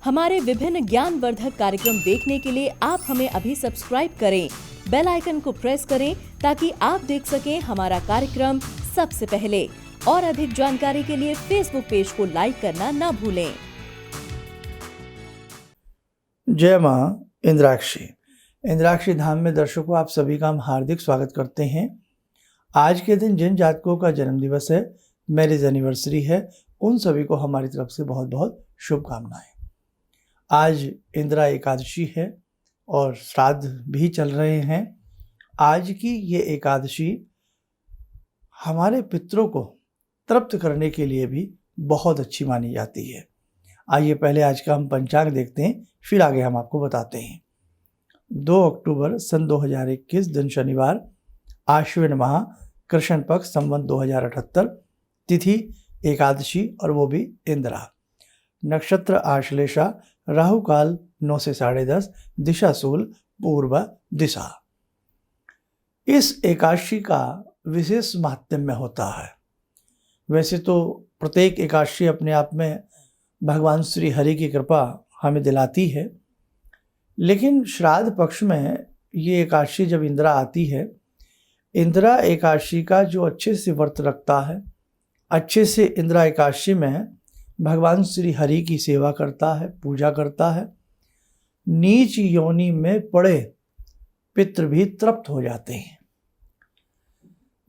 हमारे विभिन्न ज्ञानवर्धक कार्यक्रम देखने के लिए आप हमें अभी सब्सक्राइब करें, बेल आइकन को प्रेस करें ताकि आप देख सकें हमारा कार्यक्रम सबसे पहले। और अधिक जानकारी के लिए फेसबुक पेज को लाइक करना ना भूलें। जय मां इंद्राक्षी। इंद्राक्षी धाम में दर्शकों आप सभी का हम हार्दिक स्वागत करते हैं। आज के दिन जिन जातकों का जन्म दिवस है, मैरिज एनिवर्सरी है, उन सभी को हमारी तरफ से बहुत बहुत शुभकामनाएं। आज इंदिरा एकादशी है और श्राद्ध भी चल रहे हैं। आज की ये एकादशी हमारे पितरों को तृप्त करने के लिए भी बहुत अच्छी मानी जाती है। आइए पहले आज का हम पंचांग देखते हैं, फिर आगे हम आपको बताते हैं। 2 अक्टूबर सन 2021 दिन शनिवार, आश्विन माह, कृष्ण पक्ष, संवत 2078, तिथि एकादशी और वो भी इंदिरा, नक्षत्र आश्लेषा, राहु काल 9 से 10:30, दिशा शूल, पूर्व दिशा। इस एकादशी का विशेष महात्म्य होता है। वैसे तो प्रत्येक एकादशी अपने आप में भगवान श्री हरि की कृपा हमें दिलाती है, लेकिन श्राद्ध पक्ष में ये एकादशी जब इंदिरा आती है, इंदिरा एकादशी का जो अच्छे से व्रत रखता है, अच्छे से इंदिरा एकादशी में भगवान श्री हरि की सेवा करता है, पूजा करता है, नीच योनि में पड़े पितृ भी तृप्त हो जाते हैं।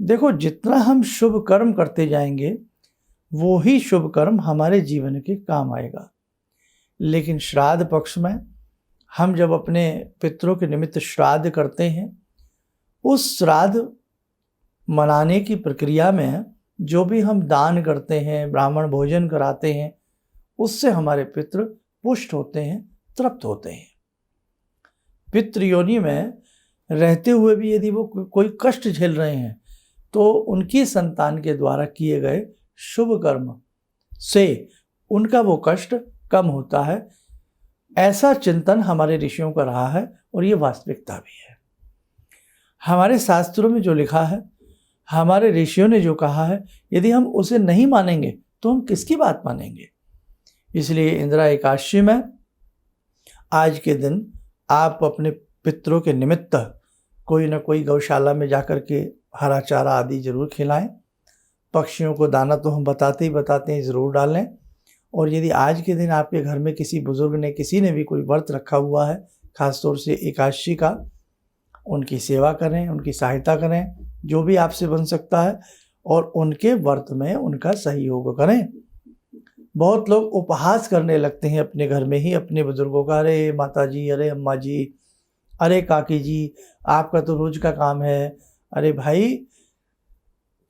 देखो, जितना हम शुभ कर्म करते जाएंगे वो ही शुभ कर्म हमारे जीवन के काम आएगा। लेकिन श्राद्ध पक्ष में हम जब अपने पितरों के निमित्त श्राद्ध करते हैं, उस श्राद्ध मनाने की प्रक्रिया में जो भी हम दान करते हैं, ब्राह्मण भोजन कराते हैं, उससे हमारे पितृ पुष्ट होते हैं, तृप्त होते हैं। पितृ योनि में रहते हुए भी यदि वो कोई कष्ट झेल रहे हैं तो उनकी संतान के द्वारा किए गए शुभ कर्म से उनका वो कष्ट कम होता है। ऐसा चिंतन हमारे ऋषियों का रहा है और ये वास्तविकता भी है। हमारे शास्त्रों में जो लिखा है, हमारे ऋषियों ने जो कहा है, यदि हम उसे नहीं मानेंगे तो हम किसकी बात मानेंगे। इसलिए इंदिरा एकादशी में आज के दिन आप अपने पितरों के निमित्त कोई ना कोई गौशाला में जाकर के हरा चारा आदि जरूर खिलाएं। पक्षियों को दाना तो हम बताते हैं, ज़रूर डालें। और यदि आज के दिन आपके घर में किसी बुजुर्ग ने, किसी ने भी कोई व्रत रखा हुआ है, खासतौर से एकादशी का, उनकी सेवा करें, उनकी सहायता करें, जो भी आपसे बन सकता है, और उनके व्रत में उनका सहयोग करें। बहुत लोग उपहास करने लगते हैं अपने घर में ही अपने बुजुर्गों का, अरे माता जी, अरे अम्मा जी, अरे काकी जी, आपका तो रोज का काम है। अरे भाई,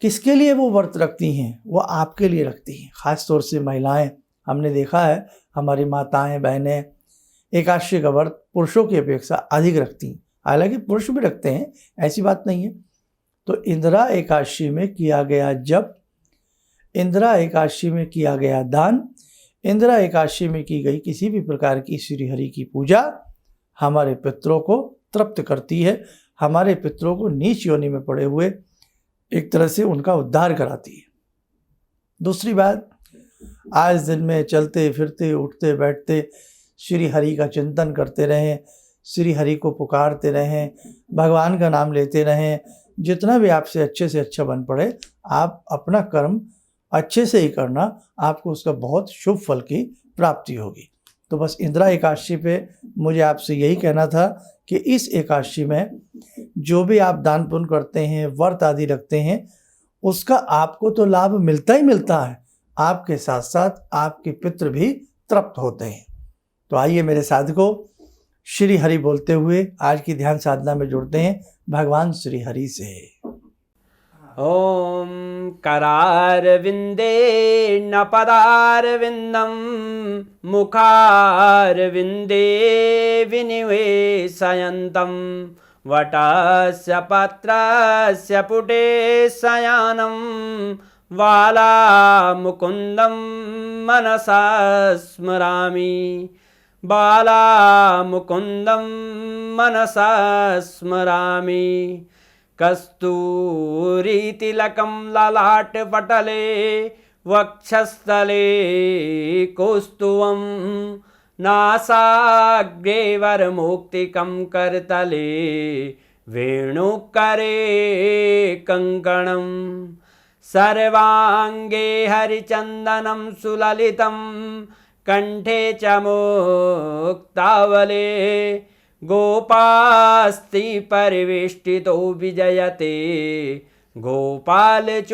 किसके लिए वो व्रत रखती हैं? वो आपके लिए रखती हैं। ख़ास तौर से महिलाएं, हमने देखा है हमारी माताएं, बहनें एकादशी का व्रत पुरुषों की अपेक्षा अधिक रखती हैं। हालांकि पुरुष भी रखते हैं, ऐसी बात नहीं है। तो इंदिरा एकादशी में किया गया जप, इंदिरा एकादशी में किया गया दान, इंदिरा एकादशी में की गई किसी भी प्रकार की श्री हरि की पूजा हमारे पितरों को तृप्त करती है, हमारे पितरों को नीच योनि में पड़े हुए एक तरह से उनका उद्धार कराती है। दूसरी बात, आज दिन में चलते फिरते, उठते बैठते श्री हरि का चिंतन करते रहें, श्री हरि को पुकारते रहें, भगवान का नाम लेते रहें। जितना भी आपसे अच्छे से अच्छा बन पड़े, आप अपना कर्म अच्छे से ही करना, आपको उसका बहुत शुभ फल की प्राप्ति होगी। तो बस इंदिरा एकादशी पे मुझे आपसे यही कहना था कि इस एकादशी में जो भी आप दान पुण्य करते हैं, व्रत आदि रखते हैं, उसका आपको तो लाभ मिलता ही मिलता है, आपके साथ साथ आपके पितृ भी तृप्त होते हैं। तो आइए मेरे साधकों, श्री हरि बोलते हुए आज की ध्यान साधना में जुड़ते हैं भगवान श्री हरि से। ओम करारविंदे न पदारविंदम मुखारविंदे विनिवेशयन्तं वटस्य पत्रस्य पुटे शयानं बालामुकुन्दं मनसा स्मरामि, बालामुकुन्दं मनसा स्मरामि। कस्तूरीतिलकं ललाटपटले वक्षस्थले कौस्तुभं नासाग्रे वरमुक्तिकं करतले वेणुकरे कङ्कणं सर्वाङ्गे हरिचन्दनं सुललितं कण्ठे च मुक्तावले गोपास्ति परिवेष्टितो विजयते गोपालचूडामणि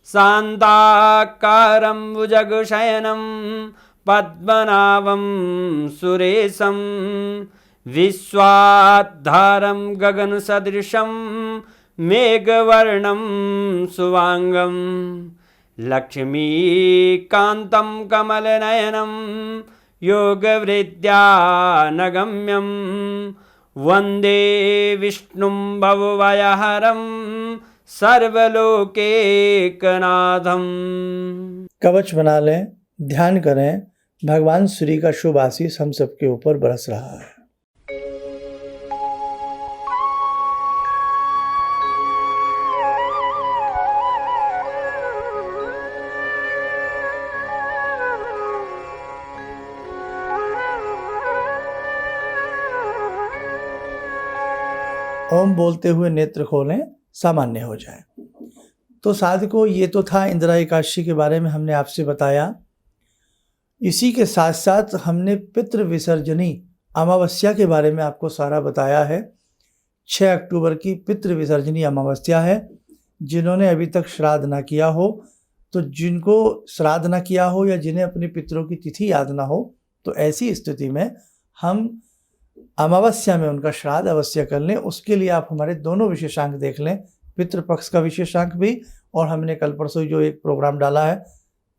शान्ताकारं भुजगशयनं पद्मनाभं सुरेशं विश्वाधारं गगनसदृशं मेघवर्णं शुभांगं लक्ष्मीकान्तं कमलनयनं योगवृद्ध्यानगम्यं वन्दे विष्णुं भवभयहरं सर्वलोकैकनाथं। कवच बना लें, ध्यान करें, भगवान श्री का शुभ आशीष हम सबके ऊपर बरस रहा है। ओम बोलते हुए नेत्र खोलें, सामान्य हो जाए। तो साधकों, ये तो था इंदिरा एकादशी के बारे में हमने आपसे बताया। इसी के साथ साथ हमने पितृ विसर्जनी अमावस्या के बारे में आपको सारा बताया है। 6 अक्टूबर की पितृ विसर्जनी अमावस्या है। जिन्होंने अभी तक श्राद्ध ना किया हो, तो जिनको श्राद्ध ना किया हो या जिन्हें अपने पितरों की तिथि याद ना हो, तो ऐसी स्थिति में हम अमावस्या में उनका श्राद्ध अवश्य कर लें। उसके लिए आप हमारे दोनों विशेषांक देख लें, पितृपक्ष का विशेषांक भी, और हमने कल परसों जो एक प्रोग्राम डाला है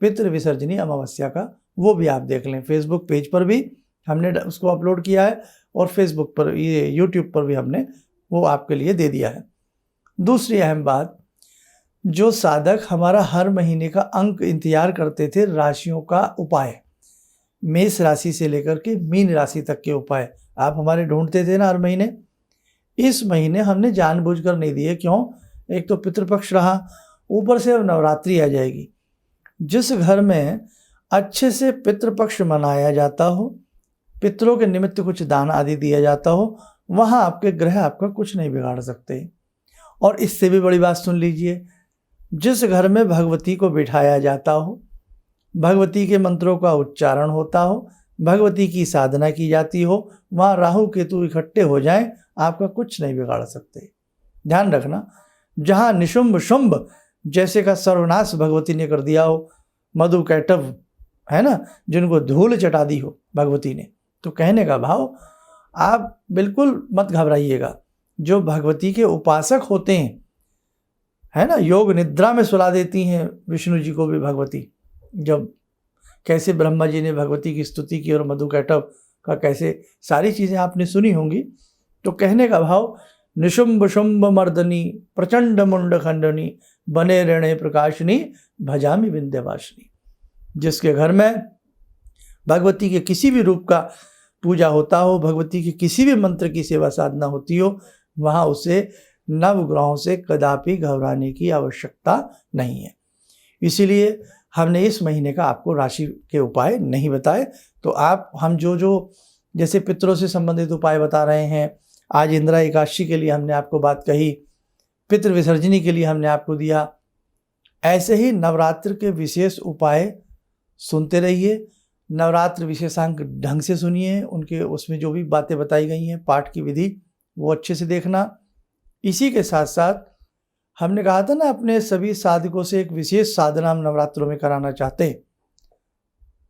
पितृ विसर्जनी अमावस्या का, वो भी आप देख लें। फेसबुक पेज पर भी हमने उसको अपलोड किया है और फेसबुक पर, ये यूट्यूब पर भी हमने वो आपके लिए दे दिया है। दूसरी अहम बात, जो साधक हमारा हर महीने का अंक इंतजार करते थे, राशियों का उपाय, मेष राशि से लेकर के मीन राशि तक के उपाय आप हमारे ढूंढते थे ना हर महीने, इस महीने हमने जानबूझकर नहीं दिए। क्यों? एक तो पितृपक्ष रहा, ऊपर से अब नवरात्रि आ जाएगी। जिस घर में अच्छे से पितृपक्ष मनाया जाता हो, पितरों के निमित्त कुछ दान आदि दिया जाता हो, वहाँ आपके ग्रह आपका कुछ नहीं बिगाड़ सकते। और इससे भी बड़ी बात सुन लीजिए, जिस घर में भगवती को बिठाया जाता हो, भगवती के मंत्रों का उच्चारण होता हो, भगवती की साधना की जाती हो, वहाँ राहु केतु इकट्ठे हो जाएं, आपका कुछ नहीं बिगाड़ सकते। ध्यान रखना, जहाँ निशुंभ शुंभ जैसे का सर्वनाश भगवती ने कर दिया हो, मधु कैटव है ना, जिनको धूल चटा दी हो भगवती ने, तो कहने का भाव, आप बिल्कुल मत घबराइएगा। जो भगवती के उपासक होते हैं, है ना, योग निद्रा में सुला देती हैं विष्णु जी को भी भगवती। जब कैसे ब्रह्मा जी ने भगवती की स्तुति की और मधु कैटव का कैसे, सारी चीज़ें आपने सुनी होंगी। तो कहने का भाव, निशुंभ शुंभ मर्दनी प्रचंड मुंड खंडनी बने ऋणे प्रकाशनी भजामी विंध्यवासिनी। जिसके घर में भगवती के किसी भी रूप का पूजा होता हो, भगवती के किसी भी मंत्र की सेवा साधना होती हो, वहाँ उसे नवग्रहों से कदापि घबराने की आवश्यकता नहीं है। इसीलिए हमने इस महीने का आपको राशि के उपाय नहीं बताए। तो हम जो जैसे पितरों से संबंधित उपाय बता रहे हैं, आज इंदिरा एकादशी के लिए हमने आपको बात कही, पितृ विसर्जनी के लिए हमने आपको दिया, ऐसे ही नवरात्र के विशेष उपाय सुनते रहिए। नवरात्र विशेषांक ढंग से सुनिए, उनके उसमें जो भी बातें बताई गई हैं, पाठ की विधि, वो अच्छे से देखना। इसी के साथ साथ हमने कहा था ना, अपने सभी साधकों से एक विशेष साधना हम नवरात्रों में कराना चाहते हैं,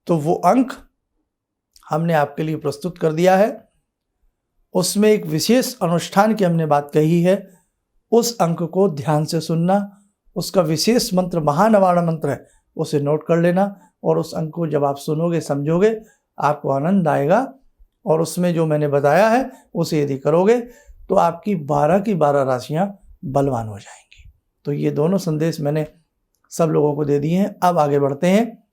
तो वो अंक हमने आपके लिए प्रस्तुत कर दिया है। उसमें एक विशेष अनुष्ठान की हमने बात कही है, उस अंक को ध्यान से सुनना। उसका विशेष मंत्र महानवारण मंत्र है, उसे नोट कर लेना, और उस अंक को जब आप सुनोगे, समझोगे, आपको आनंद आएगा। और उसमें जो मैंने बताया है उसे यदि करोगे तो आपकी 12 की 12 राशियाँ बलवान हो जाएंगी। तो ये दोनों संदेश मैंने सब लोगों को दे दिए हैं। अब आगे बढ़ते हैं।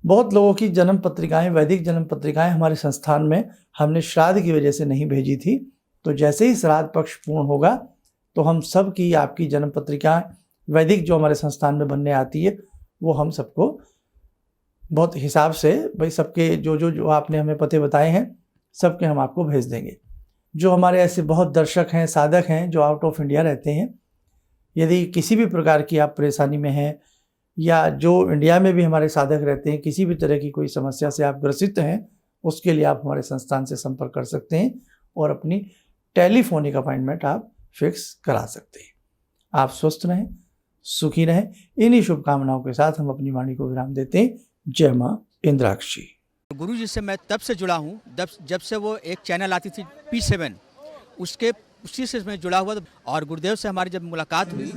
बहुत लोगों की जन्म पत्रिकाएं, वैदिक जन्म पत्रिकाएं हमारे संस्थान में हमने श्राद्ध की वजह से नहीं भेजी थी। तो जैसे ही श्राद्ध पक्ष पूर्ण होगा तो हम सब की, आपकी जन्म पत्रिकाएं वैदिक जो हमारे संस्थान में बनने आती है, वो हम सबको बहुत हिसाब से भाई सबके जो आपने हमें पते बताए हैं सबके हम आपको भेज देंगे। जो हमारे ऐसे बहुत दर्शक हैं, साधक हैं जो आउट ऑफ इंडिया रहते हैं, यदि किसी भी प्रकार की आप परेशानी में हैं या जो इंडिया में भी हमारे साधक रहते हैं, किसी भी तरह की कोई समस्या से आप ग्रसित हैं, उसके लिए आप हमारे संस्थान से संपर्क कर सकते हैं और अपनी टेलीफोनिक अपॉइंटमेंट आप फिक्स करा सकते हैं। आप स्वस्थ रहें, सुखी रहें। इन्हीं शुभकामनाओं के साथ हम अपनी वाणी को विराम देते हैं। जय मां इंद्राक्षी। गुरु जी से मैं तब से जुड़ा हूँ जब से वो एक चैनल आती थी P7, उसी से मैं जुड़ा हुआ था। और गुरुदेव से हमारी जब मुलाकात हुई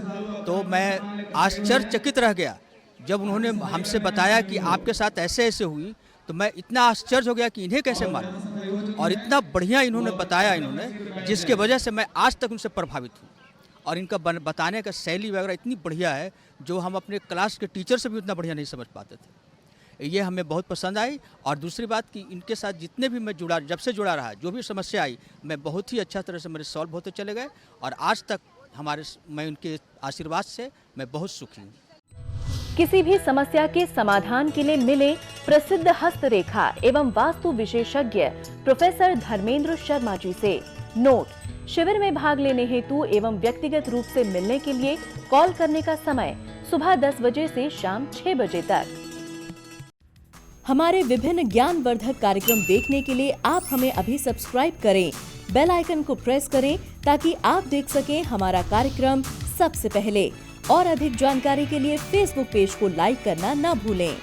तो मैं आश्चर्यचकित रह गया जब उन्होंने हमसे बताया कि आपके साथ ऐसे ऐसे हुई। तो मैं इतना आश्चर्य हो गया कि इन्हें कैसे मालूम, और इतना बढ़िया इन्होंने बताया जिसके वजह से मैं आज तक उनसे प्रभावित हूँ। और इनका बताने का शैली वगैरह इतनी बढ़िया है जो हम अपने क्लास के टीचर से भी उतना बढ़िया नहीं समझ पाते थे। ये हमें बहुत पसंद आई। और दूसरी बात कि इनके साथ जितने भी मैं जब से जुड़ा रहा, जो भी समस्या आई, मैं बहुत ही अच्छा तरह से मेरे सॉल्व होते चले गए। और आज तक मैं उनके आशीर्वाद से मैं बहुत सुखी हूँ। किसी भी समस्या के समाधान के लिए मिले प्रसिद्ध हस्तरेखा एवं वास्तु विशेषज्ञ प्रोफेसर धर्मेंद्र शर्मा जी से। नोट: शिविर में भाग लेने हेतु एवं व्यक्तिगत रूप से मिलने के लिए कॉल करने का समय सुबह 10 बजे से शाम 6 बजे तक। हमारे विभिन्न ज्ञानवर्धक कार्यक्रम देखने के लिए आप हमें अभी सब्सक्राइब करें, बेल आइकन को प्रेस करें ताकि आप देख सकें हमारा कार्यक्रम सबसे पहले। और अधिक जानकारी के लिए फेसबुक पेज को लाइक करना न भूलें।